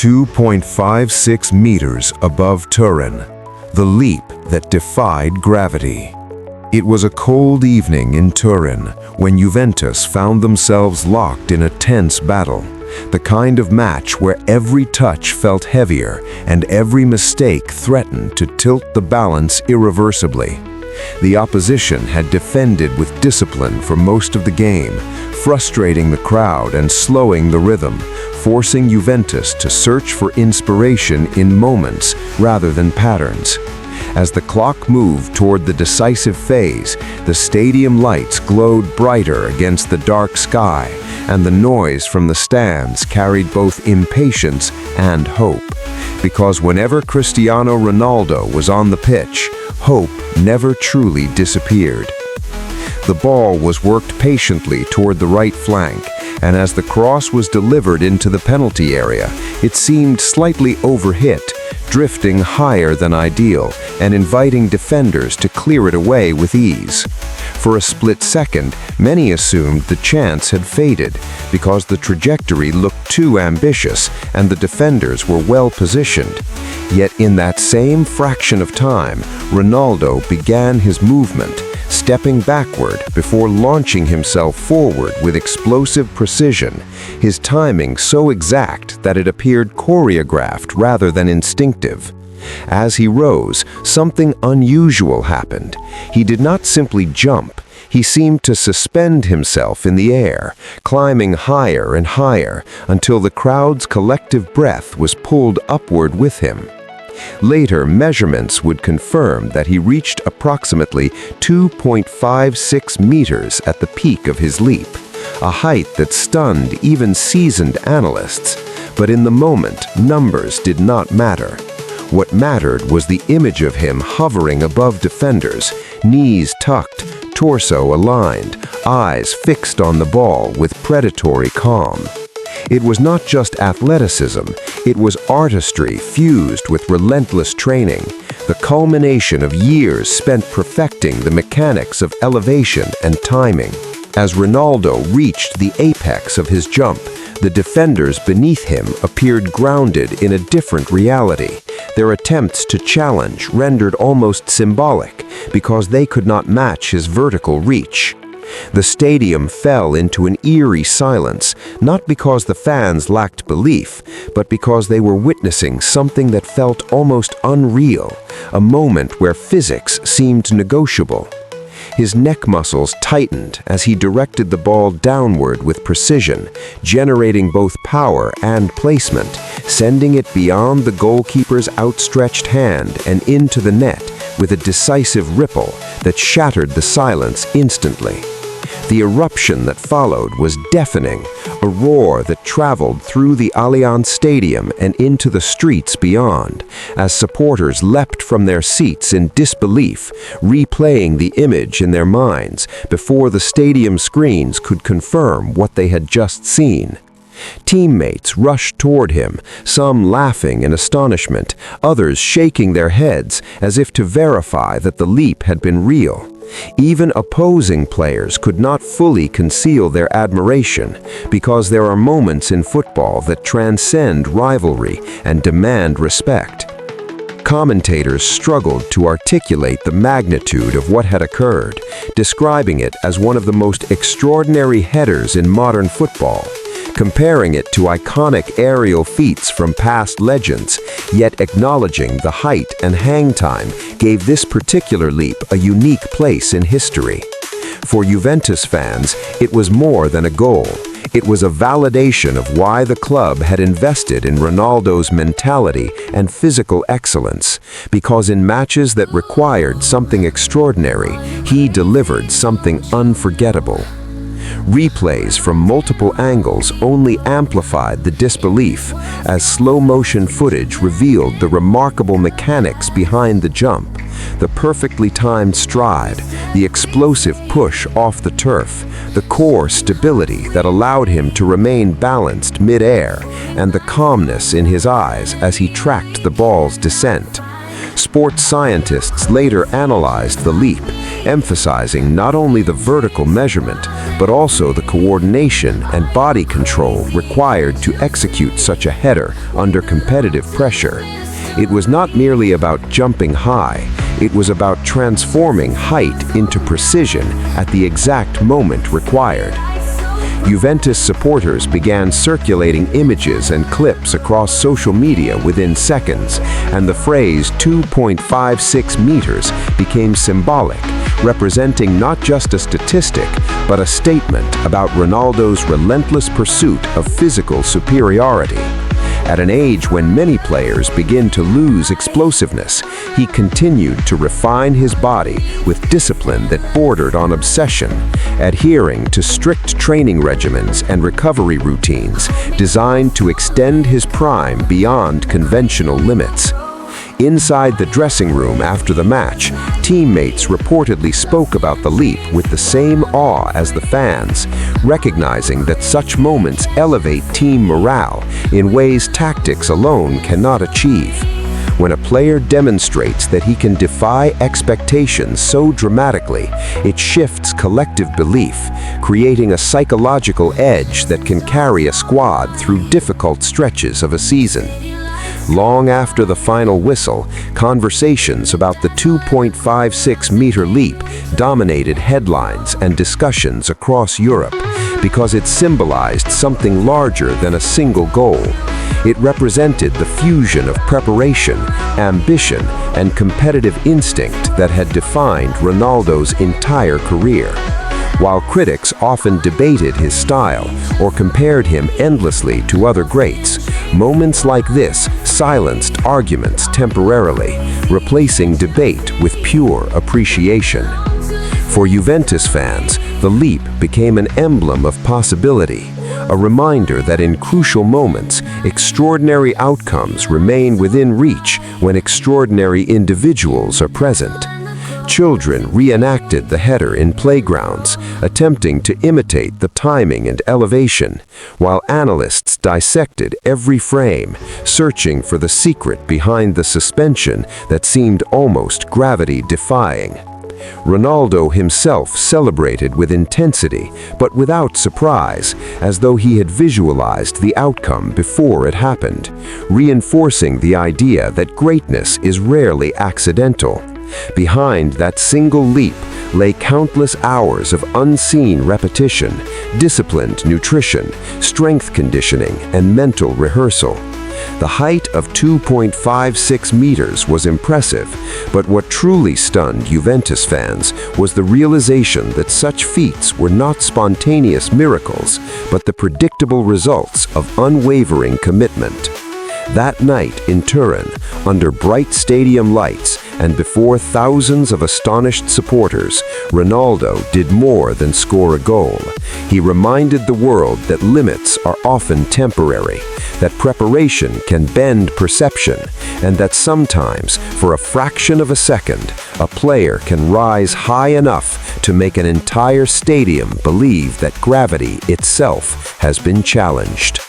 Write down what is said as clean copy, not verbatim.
2.56 meters above Turin, the leap that defied gravity. It was a cold evening in Turin when Juventus found themselves locked in a tense battle, the kind of match where every touch felt heavier and every mistake threatened to tilt the balance irreversibly. The opposition had defended with discipline for most of the game, frustrating the crowd and slowing the rhythm, forcing Juventus to search for inspiration in moments rather than patterns. As the clock moved toward the decisive phase, the stadium lights glowed brighter against the dark sky, and the noise from the stands carried both impatience and hope. Because whenever Cristiano Ronaldo was on the pitch, hope never truly disappeared. The ball was worked patiently toward the right flank, and as the cross was delivered into the penalty area, it seemed slightly overhit, drifting higher than ideal and inviting defenders to clear it away with ease. For a split second, many assumed the chance had faded because the trajectory looked too ambitious and the defenders were well positioned. Yet in that same fraction of time, Ronaldo began his movement, stepping backward before launching himself forward with explosive precision, his timing so exact that it appeared choreographed rather than instinctive. As he rose, something unusual happened. He did not simply jump. He seemed to suspend himself in the air, climbing higher and higher until the crowd's collective breath was pulled upward with him. Later, measurements would confirm that he reached approximately 2.56 meters at the peak of his leap, a height that stunned even seasoned analysts. But in the moment, numbers did not matter. What mattered was the image of him hovering above defenders, knees tucked, torso aligned, eyes fixed on the ball with predatory calm. It was not just athleticism, it was artistry fused with relentless training, the culmination of years spent perfecting the mechanics of elevation and timing. As Ronaldo reached the apex of his jump, the defenders beneath him appeared grounded in a different reality, their attempts to challenge rendered almost symbolic because they could not match his vertical reach. The stadium fell into an eerie silence, not because the fans lacked belief, but because they were witnessing something that felt almost unreal, a moment where physics seemed negotiable. His neck muscles tightened as he directed the ball downward with precision, generating both power and placement, sending it beyond the goalkeeper's outstretched hand and into the net with a decisive ripple that shattered the silence instantly. The eruption that followed was deafening, a roar that traveled through the Allianz Stadium and into the streets beyond, as supporters leapt from their seats in disbelief, replaying the image in their minds before the stadium screens could confirm what they had just seen. Teammates rushed toward him, some laughing in astonishment, others shaking their heads as if to verify that the leap had been real. Even opposing players could not fully conceal their admiration because there are moments in football that transcend rivalry and demand respect. Commentators struggled to articulate the magnitude of what had occurred, describing it as one of the most extraordinary headers in modern football, comparing it to iconic aerial feats from past legends, yet acknowledging the height and hang time gave this particular leap a unique place in history. For Juventus fans, it was more than a goal. It was a validation of why the club had invested in Ronaldo's mentality and physical excellence, because in matches that required something extraordinary, he delivered something unforgettable. Replays from multiple angles only amplified the disbelief, as slow-motion footage revealed the remarkable mechanics behind the jump, the perfectly timed stride, the explosive push off the turf, the core stability that allowed him to remain balanced mid-air, and the calmness in his eyes as he tracked the ball's descent. Sports scientists later analyzed the leap, emphasizing not only the vertical measurement, but also the coordination and body control required to execute such a header under competitive pressure. It was not merely about jumping high, it was about transforming height into precision at the exact moment required. Juventus supporters began circulating images and clips across social media within seconds, and the phrase 2.56 meters became symbolic, representing not just a statistic, but a statement about Ronaldo's relentless pursuit of physical superiority. At an age when many players begin to lose explosiveness, he continued to refine his body with discipline that bordered on obsession, adhering to strict training regimens and recovery routines designed to extend his prime beyond conventional limits. Inside the dressing room after the match, teammates reportedly spoke about the leap with the same awe as the fans, recognizing that such moments elevate team morale in ways tactics alone cannot achieve. When a player demonstrates that he can defy expectations so dramatically, it shifts collective belief, creating a psychological edge that can carry a squad through difficult stretches of a season. Long after the final whistle, conversations about the 2.56-meter leap dominated headlines and discussions across Europe because it symbolized something larger than a single goal. It represented the fusion of preparation, ambition, and competitive instinct that had defined Ronaldo's entire career. While critics often debated his style or compared him endlessly to other greats, moments like this silenced arguments temporarily, replacing debate with pure appreciation. For Juventus fans, the leap became an emblem of possibility, a reminder that in crucial moments, extraordinary outcomes remain within reach when extraordinary individuals are present. Children reenacted the header in playgrounds, attempting to imitate the timing and elevation, while analysts dissected every frame, searching for the secret behind the suspension that seemed almost gravity-defying. Ronaldo himself celebrated with intensity, but without surprise, as though he had visualized the outcome before it happened, reinforcing the idea that greatness is rarely accidental. Behind that single leap lay countless hours of unseen repetition, disciplined nutrition, strength conditioning, and mental rehearsal. The height of 2.56 meters was impressive, but what truly stunned Juventus fans was the realization that such feats were not spontaneous miracles, but the predictable results of unwavering commitment. That night in Turin, under bright stadium lights and before thousands of astonished supporters, Ronaldo did more than score a goal. He reminded the world that limits are often temporary, that preparation can bend perception, and that sometimes, for a fraction of a second, a player can rise high enough to make an entire stadium believe that gravity itself has been challenged.